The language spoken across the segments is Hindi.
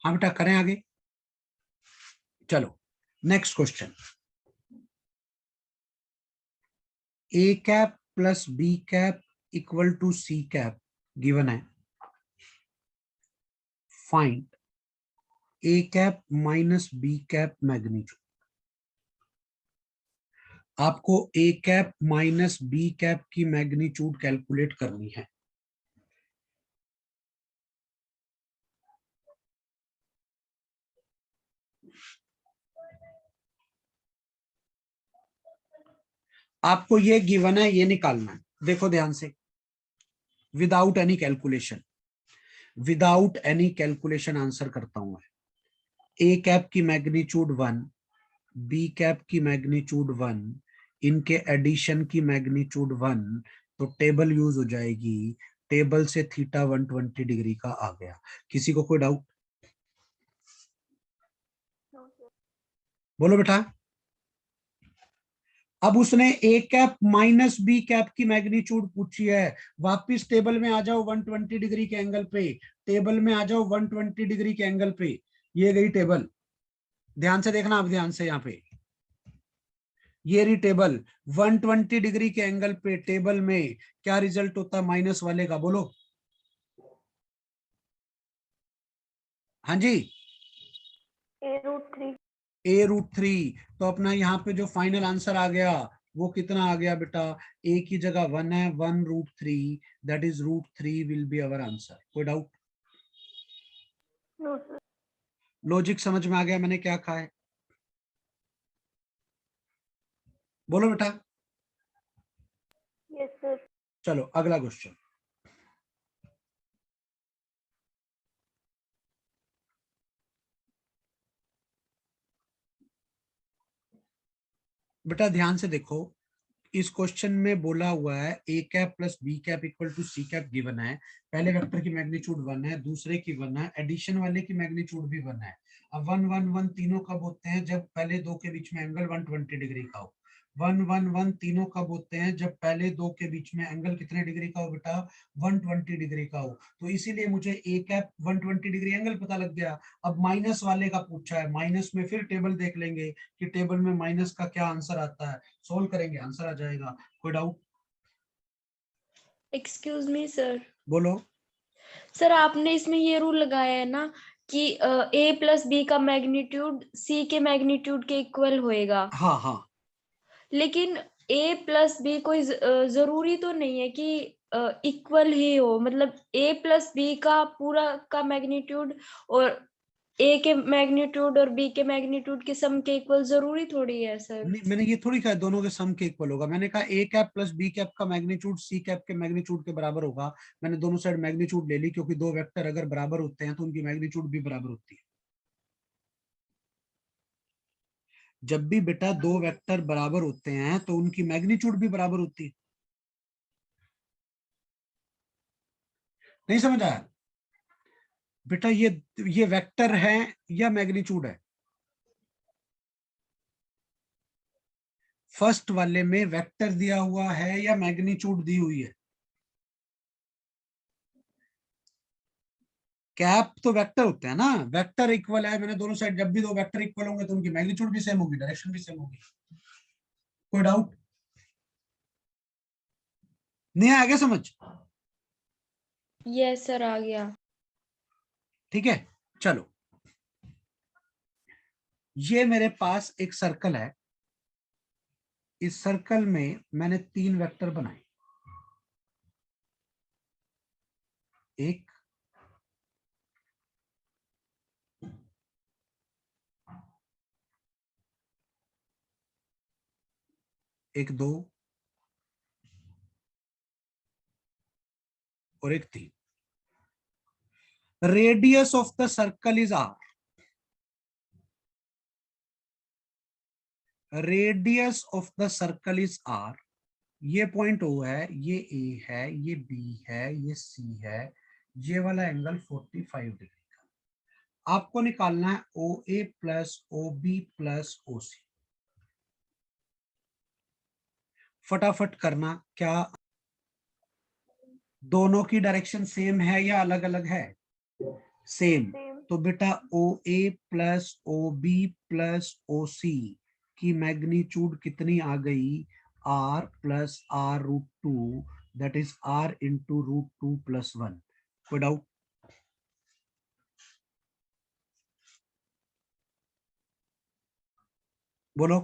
हाँ बेटा करें आगे। चलो next question. A cap plus B cap equal to C cap given है। Find A cap minus B cap magnitude. आपको A cap minus B cap की मैग्नीट्यूड कैलकुलेट करनी है। आपको ये गिवन है, ये निकालना है। देखो ध्यान से, without any calculation, without any calculation answer करता हूं मैं। ए कैप की मैग्नीट्यूड 1, बी कैप की मैग्नीट्यूड 1, इनके एडिशन की मैग्नीट्यूड 1, तो टेबल यूज हो जाएगी। टेबल से थीटा 120 डिग्री का आ गया। किसी को कोई डाउट? बोलो बेटा। अब उसने ए कैप माइनस बी कैप की मैग्नीट्यूड पूछी है। वापिस टेबल में आ जाओ 120 डिग्री के एंगल पे। टेबल में आ जाओ 120 डिग्री के एंगल पे। ये गई टेबल, ध्यान से देखना आप, ध्यान से यहाँ पे ये रही टेबल। 120 डिग्री के एंगल पे टेबल में क्या रिजल्ट होता है माइनस वाले का? बोलो। हाँ जी, A√3। A√3। तो अपना यहाँ पे जो फाइनल आंसर आ गया वो कितना आ गया बेटा? ए की जगह 1 है, 1√3, that is √3 will be our answer. कोई डाउट? No sir. लॉजिक समझ में आ गया मैंने क्या कहा है? बोलो बेटा। Yes sir. चलो अगला क्वेश्चन। बेटा ध्यान से देखो, इस क्वेश्चन में बोला हुआ है A cap plus B cap equal to C cap given है। पहले वेक्टर की मैग्नीट्यूड 1 है, दूसरे की 1 है, एडिशन वाले की मैग्नीट्यूड भी 1 है। अब 1 1 1 तीनों कब होते हैं? जब पहले दो के बीच में एंगल 120 डिग्री का हो। 1 1 1 तीनों कब होते हैं? जब पहले दो के बीच में एंगल कितने डिग्री का हो बेटा? 120 डिग्री का हो। तो इसीलिए मुझे ए कैप 120 डिग्री एंगल पता लग गया। अब माइनस वाले का पूछा है, माइनस में फिर टेबल देख लेंगे कि टेबल में माइनस का क्या आंसर आता है, सोल्व करेंगे आंसर आ जाएगा। कोई डाउट? Excuse me sir. बोलो। सर आपने इसमें ये रूल लगाया है ना कि A प्लस बी का मैग्नीट्यूड C के मैग्नीट्यूड के इक्वल होएगा। हाँ हाँ, लेकिन A प्लस बी कोई जरूरी तो नहीं है कि इक्वल ही हो। मतलब A प्लस बी का पूरा का मैग्नीट्यूड और A के मैग्नीट्यूड और B के मैग्नीट्यूड के सम के इक्वल जरूरी थोड़ी है सर। नहीं मैंने ये थोड़ी कहा दोनों के सम के इक्वल होगा। मैंने कहा ए कैप प्लस बी कैप का मैग्नीट्यूड सी कैप के मैग्नीट्यूड के बराबर होगा। मैंने दोनों साइड मैग्नीट्यूड ले ली, क्योंकि दो वेक्टर अगर बराबर होते हैं तो उनकी मैग्नीट्यूड भी बराबर होती है। जब भी बेटा दो वेक्टर बराबर होते हैं तो उनकी मैग्नीट्यूड भी बराबर होती है। नहीं समझ आया बेटा? ये वेक्टर है या मैग्नीट्यूड है? फर्स्ट वाले में वेक्टर दिया हुआ है या मैग्नीट्यूड दी हुई है? कैप तो वेक्टर होते हैं ना, वेक्टर इक्वल है। मैंने दोनों साइड, जब भी दो वेक्टर इक्वल होंगे तो उनकी मैग्नीट्यूड भी सेम होगी, डायरेक्शन भी सेम होगी। कोई डाउट? नहीं आगे समझ? यस सर आ गया। ठीक है चलो, ये मेरे पास एक सर्कल है। इस सर्कल में मैंने तीन वेक्टर बनाए, एक, एक दो और एक तीन। Radius of the circle is R. Radius of the circle is R. ये पॉइंट ओ है, ये ए है, ये बी है, ये सी है। ये वाला एंगल 45 डिग्री का। आपको निकालना है O A plus O B plus O C. फटाफट करना। क्या दोनों की डायरेक्शन सेम है या अलग अलग है? सेम। तो बेटा OA plus OB plus OC की मैग्नीट्यूड कितनी आ गई, R plus R√2, that is R into √2 plus 1। कोई डाउट? बोलो।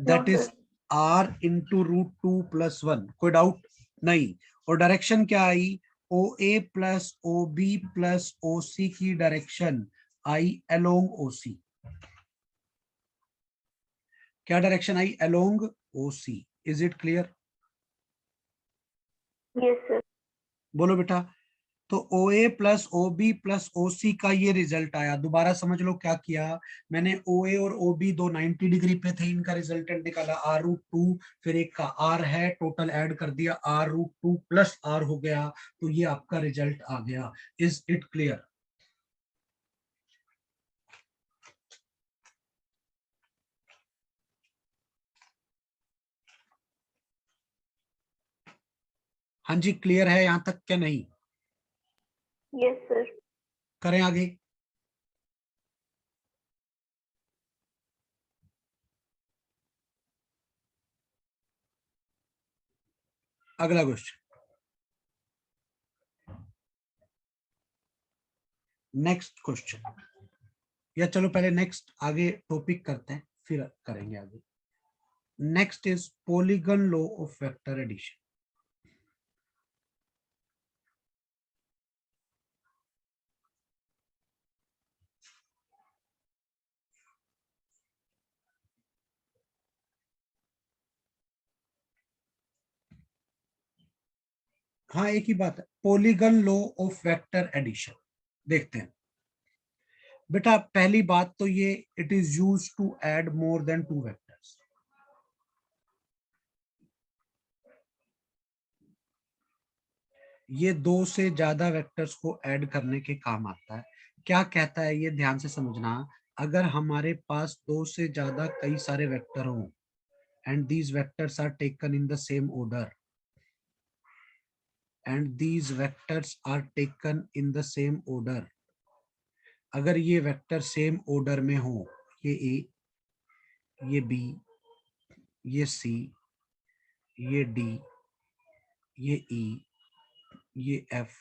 That is R into √2 plus 1। कोई डाउट? नहीं। और डायरेक्शन क्या आई, OA plus OB plus OC की डायरेक्शन आई अलोंग OC। क्या direction I, along OC। Is it clear? Yes sir. बोलो बेटा। तो OA plus OB plus OC का ये रिजल्ट आया। दोबारा समझ लो क्या किया मैंने, OA और OB दो 90 डिग्री पे थे, इनका रिजल्टेंट निकाला R√2, फिर एक का R है, टोटल ऐड कर दिया, R√2 प्लस R हो गया, तो ये आपका रिजल्ट आ गया। Is it clear? हाँ जी, क्लियर है यहां तक क्या नहीं? Yes sir. करें आगे। अगला क्वेश्चन, नेक्स्ट क्वेश्चन, या चलो पहले नेक्स्ट आगे टॉपिक करते हैं फिर करेंगे आगे। Next is polygon law of vector addition. हाँ एक ही बात है, polygon law of vector addition. देखते हैं बेटा, पहली बात तो ये, it is use to add more than 2 vectors. ये 2 से ज्यादा वेक्टर्स को ऐड करने के काम आता है। क्या कहता है ये ध्यान से समझना, अगर हमारे पास 2 से ज्यादा कई सारे वेक्टर हों and these vectors are taken in the same order, and these vectors are taken in the same order, अगर ये वेक्टर सेम ऑर्डर में हो, ये ए, ये बी, ये सी, ये डी, ये ई, ये एफ,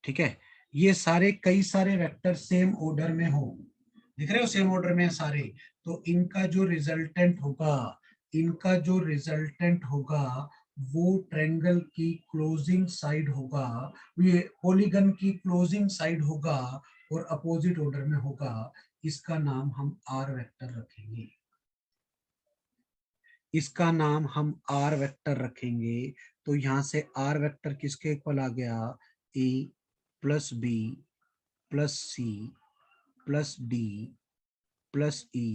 ठीक है, ये सारे कई सारे वेक्टर सेम ऑर्डर में हो, दिख रहे हो सेम ऑर्डर में सारे, तो इनका जो रिजल्टेंट होगा, इनका जो रिजल्टेंट होगा वो ट्रायंगल की क्लोजिंग साइड होगा, ये पॉलीगन की क्लोजिंग साइड होगा और अपोजिट ऑर्डर में होगा। इसका नाम हम आर वेक्टर रखेंगे, इसका नाम हम आर वेक्टर रखेंगे। तो यहां से आर वेक्टर किसके इक्वल आ गया, A plus B plus C plus D plus E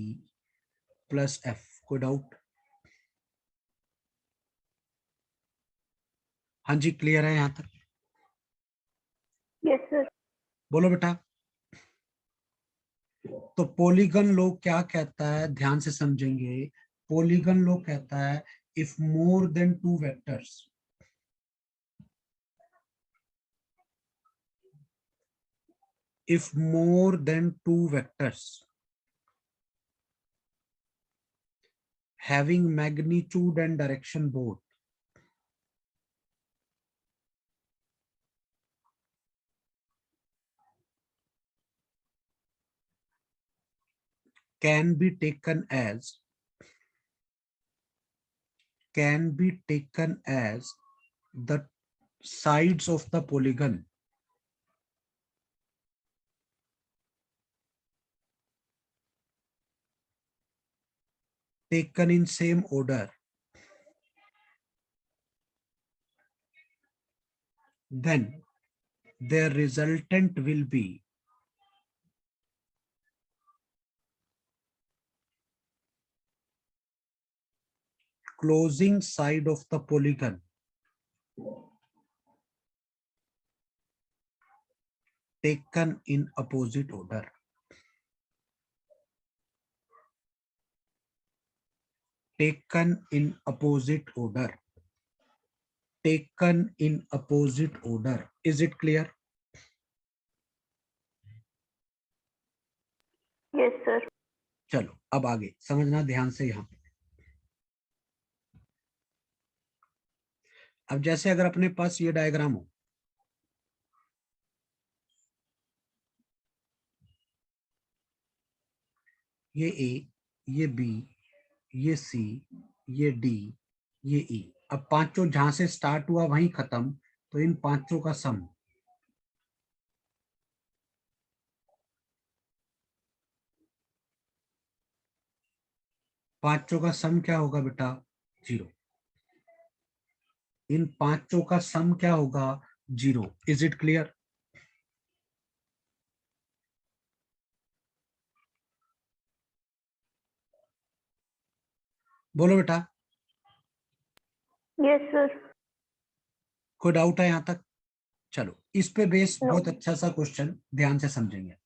plus F. कोई डाउट? हाँ जी, क्लियर है यहां तक? Yes sir. बोलो बेटा। तो पॉलीगन लॉ क्या कहता है, ध्यान से समझेंगे। पॉलीगन लॉ कहता है if more than 2 vectors, if more than 2 vectors having magnitude and direction both can be taken as the sides of the polygon taken in same order, then their resultant will be closing side of the polygon taken in opposite order. Taken in opposite order. Taken in opposite order. Is it clear? Yes, sir. चलो अब आगे समझना ध्यान से यहाँ पे। अब जैसे अगर अपने पास ये डायग्राम हो, ये ए, ये बी, ये सी, ये डी, ये ई, अब पांचों जहां से स्टार्ट हुआ वहीं खत्म, तो इन पांचों का सम, पांचों का सम क्या होगा बेटा? 0। इन पांचों का सम क्या होगा? 0। Is it clear? बोलो बेटा, Yes, sir. कोई डाउट है यहां तक? चलो इस पे बेस No. बहुत अच्छा सा क्वेश्चन, ध्यान से समझेंगे।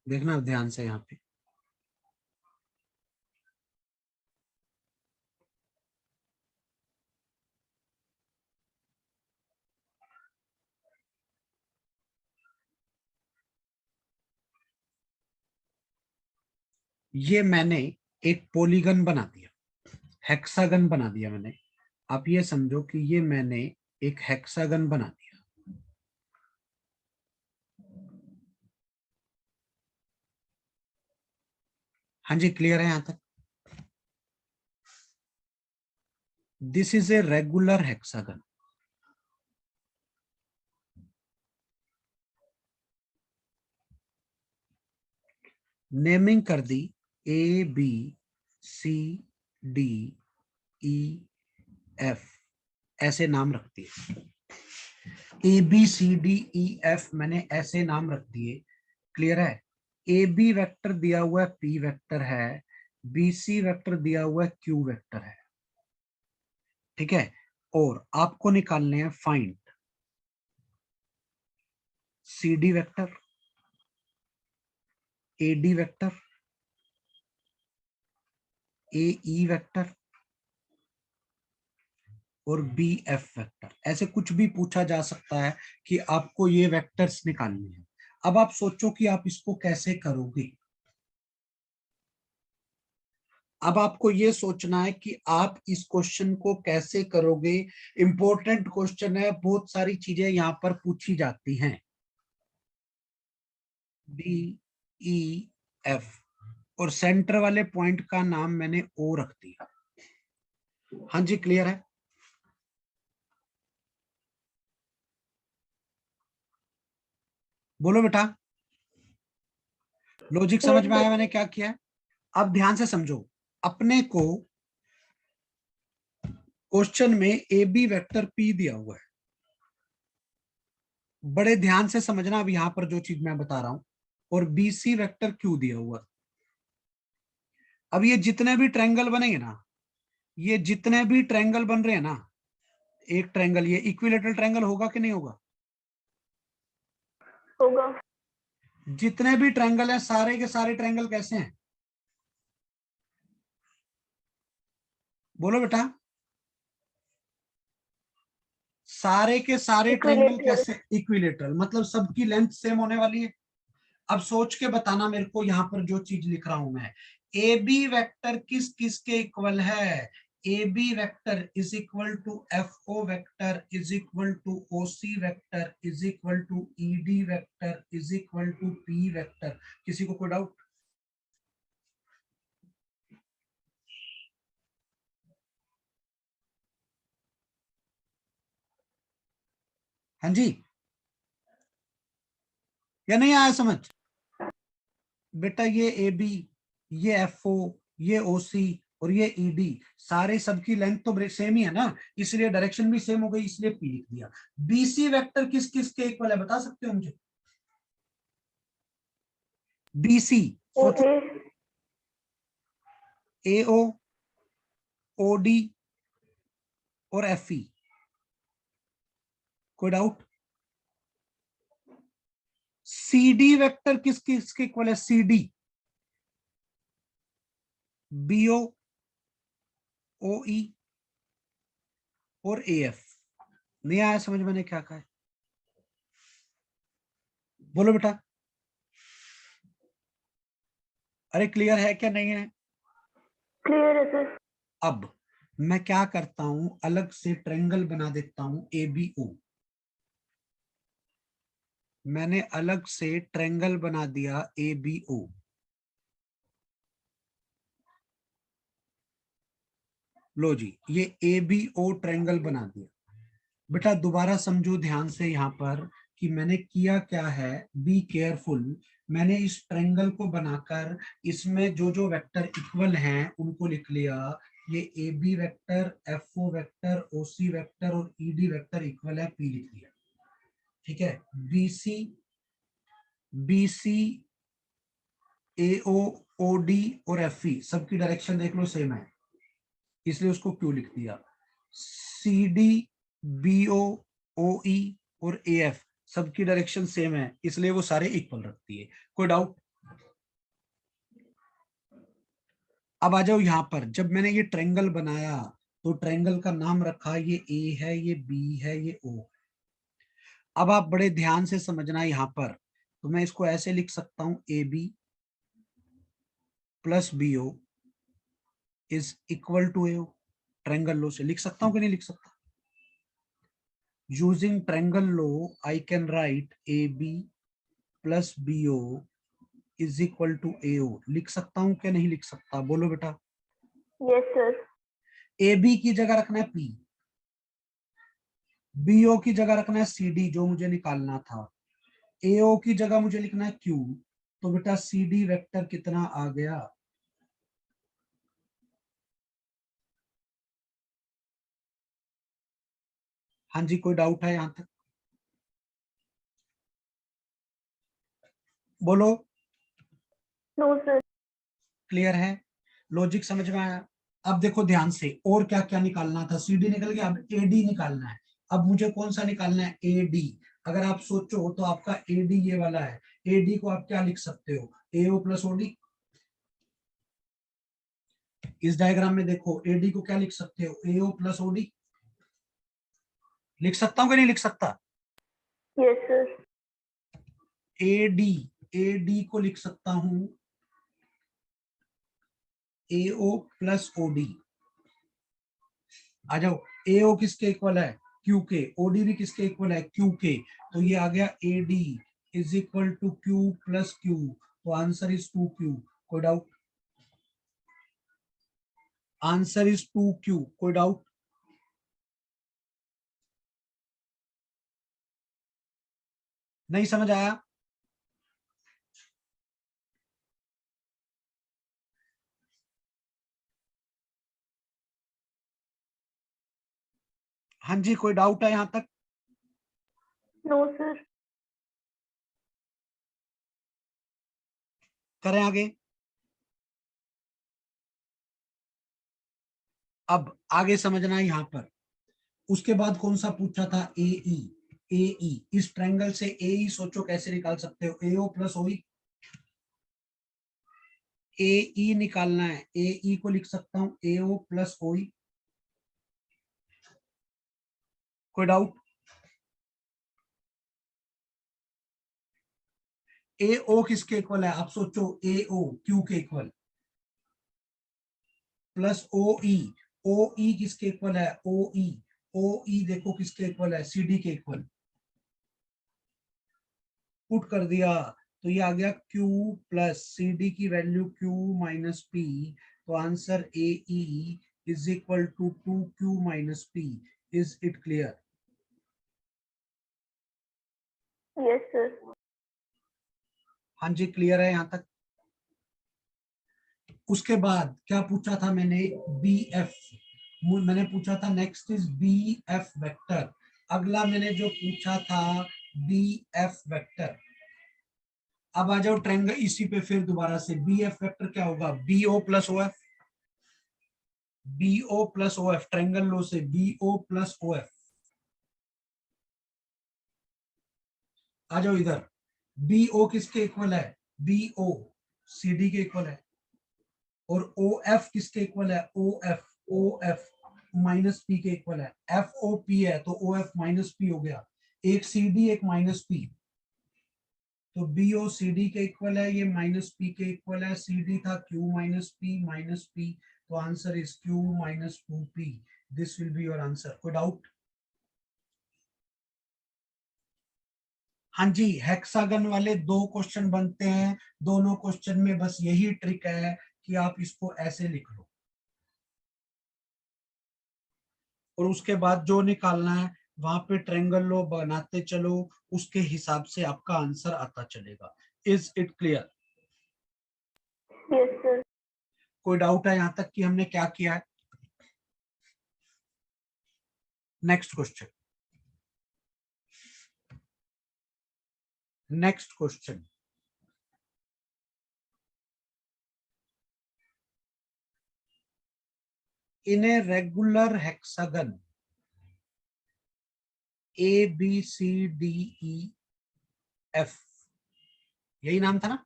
देखना ध्यान से यहाँ पे, ये मैंने एक पॉलीगन बना दिया, हेक्सागन बना दिया मैंने। आप ये समझो कि ये मैंने एक हेक्सागन बना दिया। हाँ जी, क्लियर है यहां तक? This is a regular hexagon. Naming कर दी A B C D E F, ऐसे नाम रख दिए। A B C D E F मैंने ऐसे नाम रख दिए। क्लियर है? ए बी वेक्टर दिया हुआ है, पी वेक्टर है, बी सी वेक्टर दिया हुआ है, क्यू वेक्टर है। ठीक है, और आपको निकालने हैं find C D vector, A D vector, A E vector और बी एफ वेक्टर। ऐसे कुछ भी पूछा जा सकता है कि आपको ये वेक्टर्स निकालने हैं। अब आप सोचो कि आप इसको कैसे करोगे। अब आपको ये सोचना है कि आप इस क्वेश्चन को कैसे करोगे। इंपॉर्टेंट क्वेश्चन है, बहुत सारी चीजें यहाँ पर पूछी जाती हैं। डी ई एफ और सेंटर वाले पॉइंट का नाम मैंने ओ रख दिया। हाँ जी, क्लियर है? बोलो बेटा, लॉजिक समझ Yes, में sir. आया मैंने क्या किया है? अब ध्यान से समझो, अपने को क्वेश्चन में ए बी वेक्टर पी दिया हुआ है। बड़े ध्यान से समझना अब यहां पर जो चीज मैं बता रहा हूं, और बी सी वेक्टर क्यू दिया हुआ है। अब ये जितने भी ट्रायंगल बनेंगे ना, ये जितने भी ट्रायंगल बन रहे हैं ना, एक ट्रायंगल ये इक्विलेटरल ट्रायंगल होगा कि नहीं होगा? होगा। जितने भी ट्रायंगल हैं, सारे के सारे ट्रायंगल कैसे हैं? बोलो बेटा, सारे के सारे ट्रायंगल Equilateral. कैसे? इक्विलेटरल, मतलब सबकी लेंथ सेम होने वाली है। अब सोच के बताना मेरे को, यहां पर जो चीज लिख रहा हूं मैं, ए बी वेक्टर किस किस के इक्वल है? A B vector is equal to F O vector is equal to O C vector is equal to E D vector is equal to P vector. किसी को कोई डाउट? हाँ जी, या नहीं आया समझ? बेटा ये ए बी, ये एफ ओ, ये ओ सी और ये ईडी, सारे सबकी लेंथ तो सेम ही है ना, इसलिए डायरेक्शन भी सेम हो गई, इसलिए पी लिख दिया। बीसी वेक्टर किस किस के इक्वल है बता सकते हो मुझे? बीसी सोचो, OA, एओ, ओडी और एफई, कोई डाउट? सीडी वेक्टर किस किस के इक्वल है? सीडी, बीओ, ओई और एएफ। नहीं आया समझ मैंने क्या कहा है? बोलो बेटा, अरे क्लियर है क्या नहीं है? क्लियर है सर। अब मैं क्या करता हूं, अलग से ट्रायंगल बना देता हूं एबीओ। मैंने अलग से ट्रायंगल बना दिया एबीओ। लो जी, ये एबीओ ट्रायंगल बना दिया। बेटा दोबारा समझो ध्यान से यहाँ पर कि मैंने किया क्या है, बी केयरफुल। मैंने इस ट्रायंगल को बनाकर इसमें जो जो वेक्टर इक्वल हैं उनको लिख लिया। ये A B vector, F O vector, O C vector और ई डी वेक्टर इक्वल है, पी लिख दिया। ठीक है, B C, B C, A O, O D और एफ ई सबकी डायरेक्शन देख लो सेम है, इसलिए उसको क्यू लिख दिया। सी डी, बी ओ, ओ ई और ए एफ सबकी डायरेक्शन सेम है, इसलिए वो सारे इक्वल रखती है। कोई डाउट? अब आ जाओ यहां पर, जब मैंने ये ट्रायंगल बनाया तो ट्रायंगल का नाम रखा, ये ए है, ये बी है, ये ओ। अब आप बड़े ध्यान से समझना यहां पर, तो मैं इसको ऐसे लिख सकता हूं, A B plus B O is equal to A O. Triangle law से लिख सकता हूं कि नहीं लिख सकता? Using triangle law I can write A B plus B O is equal to A O. लिख सकता हूं क्या नहीं लिख सकता? बोलो बेटा। Yes sir. ए बी की जगह रखना है पी, बीओ की जगह रखना है सी डी जो मुझे निकालना था, एओ की जगह मुझे लिखना है क्यू। तो बेटा सी डी वेक्टर कितना आ गया? हाँ जी, कोई डाउट है यहां तक? बोलो। No sir. क्लियर है? लॉजिक समझ में आया? अब देखो ध्यान से, और क्या क्या निकालना था, सी डी निकल गया, अब ए डी निकालना है। अब मुझे कौन सा निकालना है? A D. अगर आप सोचो तो आपका ए डी ये वाला है, ए डी को आप क्या लिख सकते हो? एओ प्लस ओडी। इस डायग्राम में देखो, एडी को क्या लिख सकते हो? एओ प्लस ओडी। लिख सकता हूं कि नहीं लिख सकता? Yes sir. एडी, एडी को लिख सकता हूं एओ प्लस ओडी। आ जाओ, एओ किसके इक्वल है? क्यू के। ओडी भी किसके इक्वल है? क्यू के। तो ये आ गया AD is equal to Q plus Q. तो आंसर इज 2Q। कोई डाउट? Answer is 2Q। कोई डाउट? नहीं समझ आया? हाँ जी, कोई डाउट है यहां तक? No sir. करें आगे? अब आगे समझना है यहां पर। उसके बाद कौन सा पूछा था? एई। एई, इस ट्रायंगल से एई सोचो कैसे निकाल सकते हो? एओ प्लस ओई। एई निकालना है, एई को लिख सकता हूं एओ प्लस ओई। कोई डाउट? एओ किसके इक्वल है? आप सोचो, एओ क्यू के इक्वल प्लस ओई। ओई किसके इक्वल है? ओई, ओई देखो किसके इक्वल है? सीडी के इक्वल। पुट कर दिया तो ये आ गया Q प्लस सी डी की वैल्यू Q माइनस पी। तो answer A E is equal to 2Q minus P. Is it clear? Yes sir. हाँ जी, क्लियर है यहां तक? उसके बाद क्या पूछा था मैंने, बी एफ, मैंने पूछा था next is B F vector. अगला मैंने जो पूछा था बी एफ वेक्टर। अब आ जाओ ट्रायंगल इसी पे फिर दोबारा से, बी एफ वेक्टर क्या होगा, B O plus O F, B O plus O F, triangle law से B O plus O F. आ जाओ इधर, बी ओ किसके इक्वल है, बी ओ सी डी के इक्वल है, और ओ एफ किसके इक्वल है, ओ एफ माइनस पी के इक्वल है। एफ ओ पी है तो ओ एफ माइनस पी हो गया, एक सी डी एक माइनस पी, तो बी ओ सी डी के इक्वल है, ये माइनस पी के इक्वल है, सी डी था क्यू माइनस पी, तो answer is Q minus two P. This will be your answer. कोई डाउट? हाँ जी, हेक्सागन वाले 2 क्वेश्चन बनते हैं, दोनों क्वेश्चन में बस यही ट्रिक है कि आप इसको ऐसे लिख लो और उसके बाद जो निकालना है वहां पे ट्रायंगल लो बनाते चलो, उसके हिसाब से आपका आंसर आता चलेगा। Is it clear? Yes, sir. कोई डाउट है यहां तक कि हमने क्या किया है? Next question, next question. In a regular hexagon A B C D E F, यही नाम था ना,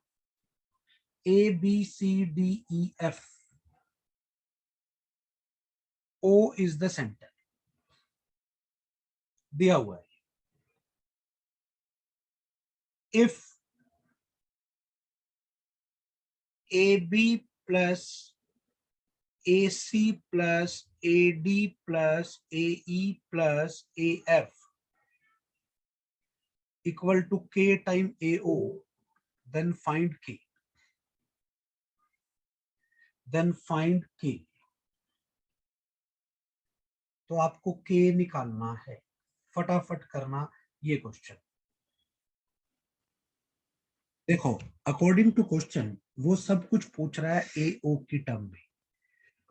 A B C D E F, O is the centre दिया हुआ है। If A B plus A C plus A D plus A E plus A F equal to K time A O, then find k, then find k। तो आपको k निकालना है, फटाफट करना ये क्वेश्चन। देखो अकॉर्डिंग टू क्वेश्चन वो सब कुछ पूछ रहा है ए ओ की टर्म में,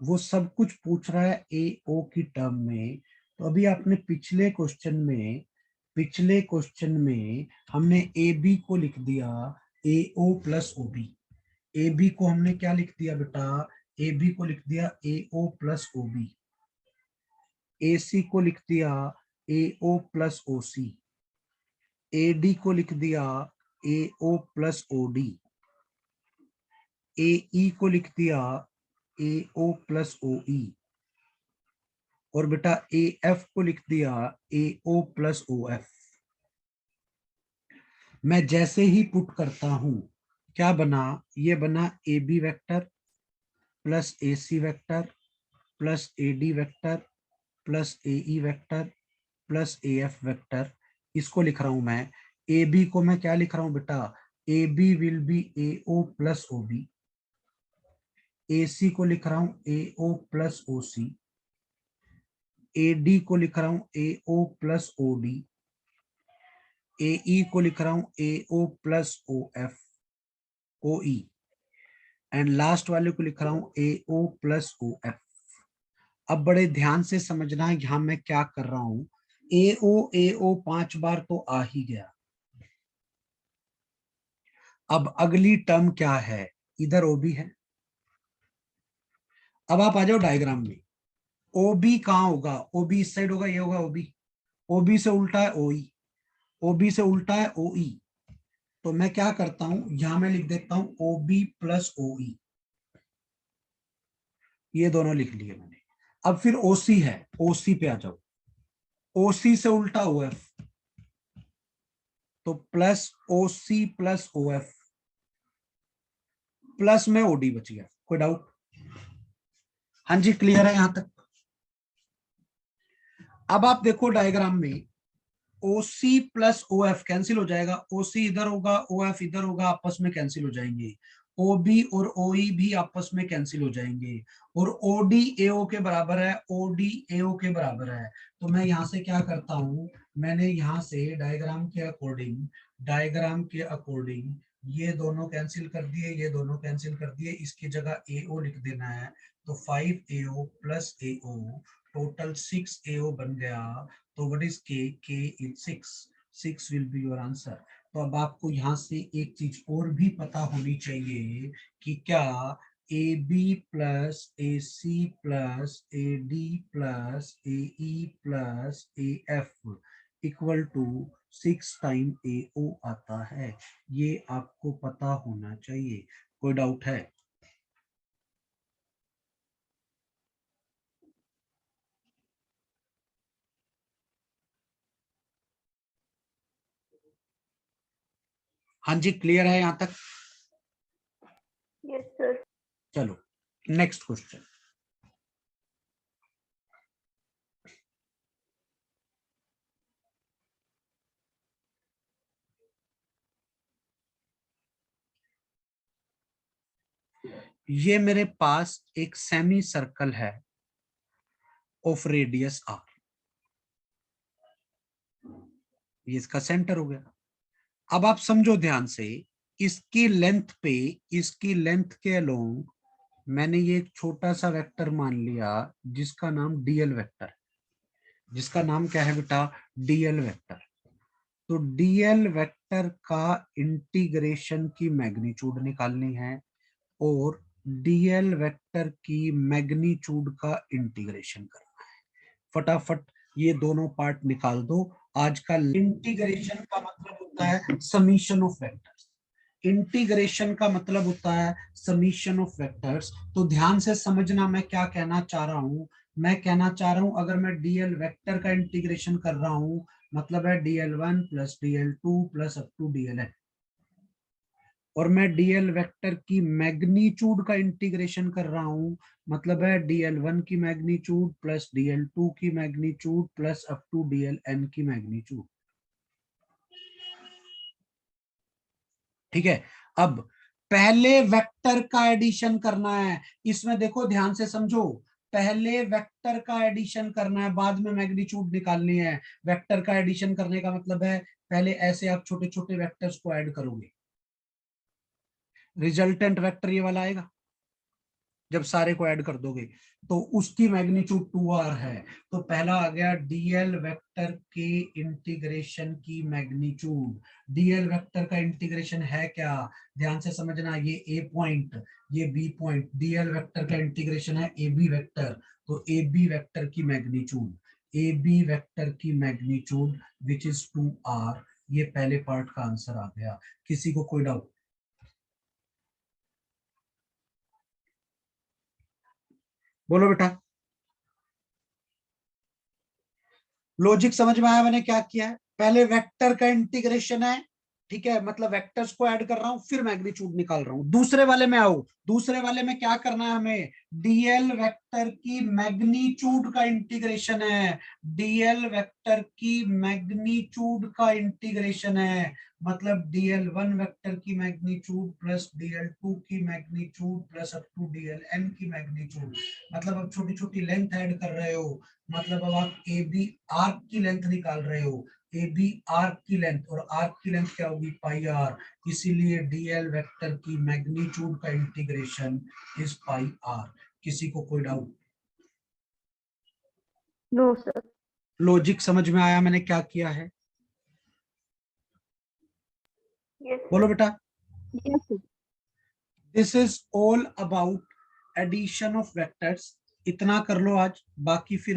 वो सब कुछ पूछ रहा है ए ओ की टर्म में। तो अभी आपने पिछले क्वेश्चन में हमने ए बी को लिख दिया A O plus O B, A B को हमने क्या लिख दिया बेटा, ए बी को लिख दिया A O plus O B, A C को लिख दिया A O plus O C, A D को लिख दिया A O plus O D, ए ई को लिख दिया ए ओ प्लस ओ ई, और बेटा ए एफ को लिख दिया A O plus O F. मैं जैसे ही पुट करता हूं क्या बना, ये बना A B vector plus A C vector plus A D vector plus A E vector plus A F vector. इसको लिख रहा हूं मैं, ए बी को मैं क्या लिख रहा हूं बेटा, A B will be A O plus O B, A C को लिख रहा हूं A O plus O C, A D को लिख रहा हूं A O plus O D, ए ई को लिख रहा हूं A O plus O F O E, and last वाले को लिख रहा हूं A O plus O F. अब बड़े ध्यान से समझना यहां मैं क्या कर रहा हूं, ए ओ 5 बार तो आ ही गया। अब अगली टर्म क्या है, इधर ओ बी है। अब आप आ जाओ डायग्राम में, ओ बी कहां होगा, ओ बी इस साइड होगा, ये होगा ओ बी, ओ बी से उल्टा है ओ ई, ओ बी से उल्टा है ओ ई। तो मैं क्या करता हूं, यहां मैं लिख देता हूं ओ बी प्लस ओ ई, ये दोनों लिख लिए मैंने। अब फिर ओसी है, ओसी पे आ जाओ, ओसी से उल्टा ओ एफ, तो plus OC plus O F, plus में ओडी बच गया। कोई डाउट? हाँ जी क्लियर है यहां तक? अब आप देखो डायग्राम में OC प्लस OF कैंसिल हो जाएगा, OC इधर होगा OF इधर होगा, आपस में कैंसिल हो जाएंगे। OB और OE भी आपस में कैंसिल हो जाएंगे, और OD AO के बराबर है, OD AO के बराबर है। तो मैं यहां से क्या करता हूं, मैंने यहां से डायग्राम के अकॉर्डिंग ये दोनों कैंसिल कर दिए, ये दोनों कैंसिल कर दिए, इसकी जगह AO लिख देना है। तो 5AO plus AO total 6AO बन गया। तो what is K? K is 6 will be your answer. तो अब आपको यहाँ से एक चीज और भी पता होनी चाहिए कि क्या AB plus AC plus AD plus AE plus AF equal to 6 time AO आता है। ये आपको पता होना चाहिए। कोई डाउट है? हाँ जी, क्लियर है यहाँ तक? Yes, sir. चलो नेक्स्ट क्वेश्चन। ये मेरे पास एक सेमी सर्कल है ऑफ रेडियस R, ये इसका सेंटर हो गया। अब आप समझो ध्यान से, इसकी लेंथ पे, इसकी लेंथ के अलोंग मैंने ये एक छोटा सा वेक्टर मान लिया जिसका नाम DL वेक्टर, जिसका नाम क्या है बेटा? DL vector. तो DL वेक्टर का इंटीग्रेशन की मैग्नीट्यूड निकालनी है और DL वेक्टर की मैग्नीट्यूड का इंटीग्रेशन करना है। फटाफट ये दोनों पार्ट निकाल दो। आज का इंटीग्रेशन का मतलब होता है समीशन ऑफ वेक्टर्स। इंटीग्रेशन का मतलब होता है समीशन ऑफ वेक्टर्स। तो ध्यान से समझना मैं क्या कहना चाह रहा हूं। मैं कहना चाह रहा हूं अगर मैं DL वेक्टर का इंटीग्रेशन कर रहा हूं, मतलब है DL1 plus DL2 plus up to DLN, और मैं DL वेक्टर की मैग्नीट्यूड का इंटीग्रेशन कर रहा हूं, मतलब है DL1 की मैग्नीट्यूड प्लस DL2 की magnitude plus up to DLN की मैग्नीट्यूड। ठीक है। अब पहले वेक्टर का एडिशन करना है। इसमें देखो ध्यान से समझो, पहले वेक्टर का एडिशन करना है, बाद में मैग्नीट्यूड निकालनी है। वेक्टर का एडिशन करने का मतलब है पहले ऐसे आप छोटे छोटे वेक्टर्स को ऐड करोगे, रिजल्टेंट वेक्टर ये वाला आएगा। जब सारे को ऐड कर दोगे तो उसकी मैग्नीट्यूड 2r है। तो पहला आ गया DL वेक्टर के इंटीग्रेशन की मैग्नीट्यूड। DL वेक्टर का इंटीग्रेशन है क्या? ध्यान से समझना, ये A पॉइंट, ये B पॉइंट, DL वेक्टर का इंटीग्रेशन है AB वेक्टर। तो AB वेक्टर की मैग्नीट्यूड, AB वेक्टर की मैग्नीट्यूड विच इज 2r। ये पहले पार्ट का आंसर आ गया। किसी को कोई डाउट? बोलो बेटा। लॉजिक समझ में आया मैंने क्या किया है? पहले वेक्टर का इंटीग्रेशन है, ठीक है, मतलब वेक्टर्स को ऐड कर रहा हूं, फिर मैग्नीट्यूड निकाल रहा हूं। दूसरे वाले में आओ, दूसरे वाले में क्या करना है हमें? DL वेक्टर की मैग्नीट्यूड का इंटीग्रेशन है। DL वेक्टर की मैग्नीट्यूड का इंटीग्रेशन है, मतलब DL1 वेक्टर की मैग्नीट्यूड प्लस DL2 की magnitude plus up to DLN की मैग्नीट्यूड। मतलब अब छोटी छोटी लेंथ ऐड कर रहे हो, मतलब अब आप ए बी आर्क की लेंथ निकाल रहे हो। ए बी आर्क की लेंथ, और आर्क की लेंथ क्या होगी? पाई आर। इसीलिए DL वेक्टर की मैग्नीट्यूड का इंटीग्रेशन इज पाई आर। किसी को कोई डाउट? No, sir. लॉजिक समझ में आया मैंने क्या किया है? Yes, sir. बोलो बेटा। Yes, sir. This is all about addition of vectors. इतना कर लो आज, बाकी फिर हम